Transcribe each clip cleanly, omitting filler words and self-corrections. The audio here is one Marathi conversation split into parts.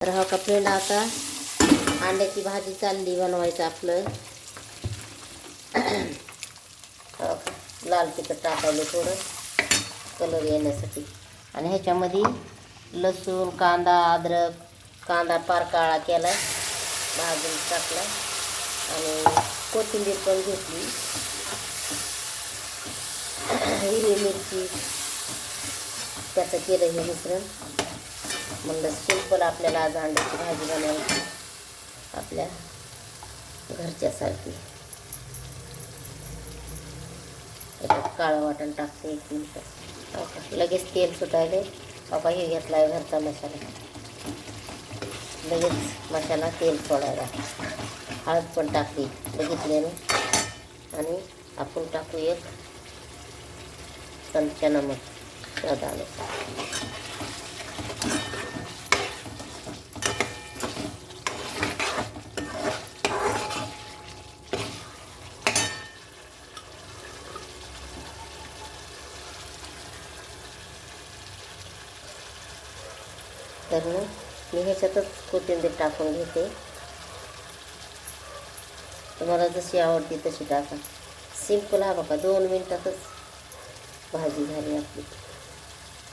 तर हा का फ्रेंड, आता अंड्याची भाजी चालली बनवायचं आपलं. लाल तिखट टाकायला थोडं कलर येण्यासाठी. आणि ह्याच्यामध्ये लसूण, कांदा, अद्रक, कांदा पार काळा केला, भाजून टाकला आणि कोथिंबीर पण घेतली, हिरवी मिरची, त्याचं केलं हे मिश्रण. म्हणलं सिंपल आपल्याला आज अंड्याची भाजी बनवायची आपल्या घरच्यासारखी. याच्यात काळं वाटण टाकते 1 मिनिट. लगेच तेल सुटायले. बाबा हे घेतला आहे घरचा मसाला. लगेच मसाला तेल सोडायला. हळद पण टाकली बघितल्यानं. आणि आपण टाकू 1 चमचा नमक स्वादानुसार. तर मी ह्याच्यातच कोथिंबीर टाकून घेते. तुम्हाला जशी आवडते तशी टाका. सिंपल. हा बघा 2 मिनिटातच भाजी झाली आपली.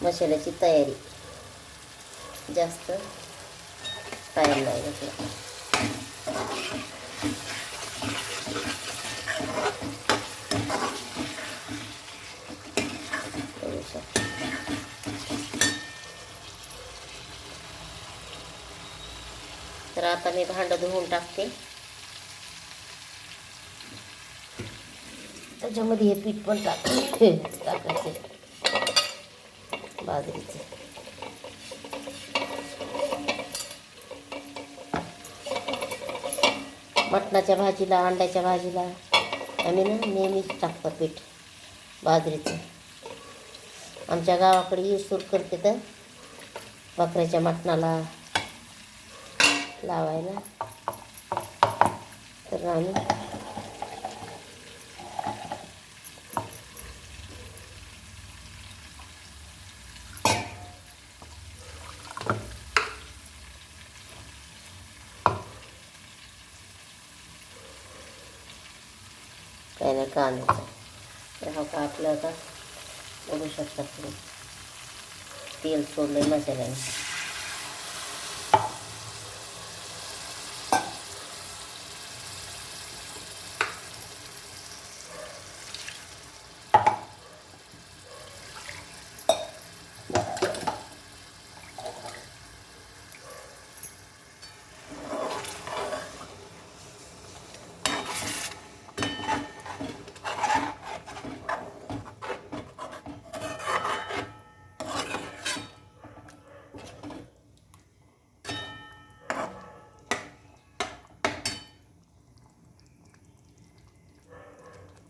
मसाल्याची तयारी. जास्त टाईम नाही घेतला. तर आता मी भांडं धुवून टाकते. त्याच्यामध्ये हे पीठ पण टाकायचे बाजरीचे. मटणाच्या भाजीला, अंड्याच्या भाजीला आम्ही नेहमीच टाकतो पीठ बाजरीचं. आमच्या गावाकडे यूज करते तर बकऱ्याच्या मटणाला लावायला. तर आम्ही काही नाही कांद्याचं. तर हा का आपलं आता बघू शकता तुम्ही तेल सोडलं मसाल्याने.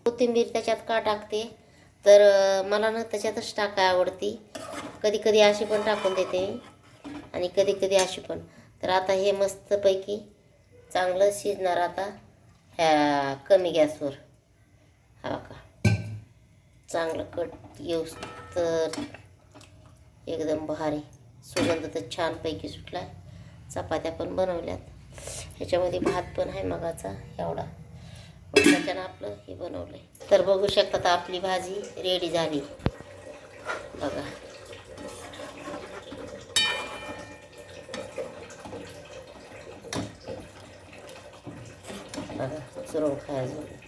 कोथिंबीर त्याच्यात का टाकते तर मला ना त्याच्यातच टाकाय आवडती. कधी कधी अशी पण टाकून देते आणि कधी कधी अशी पण. तर आता हे मस्तपैकी चांगलं शिजणार आता ह्या कमी गॅसवर. हा का चांगलं कट येऊस तर एकदम भारी. सुगंध तर छानपैकी सुटला. चपात्या पण बनवल्यात. ह्याच्यामध्ये भात पण आहे मगाचा एवढा. त्याच्यानं आपलं हे बनवलंय. तर बघू शकता तर आपली भाजी रेडी झाली बघा. बघा चुरून खायचं.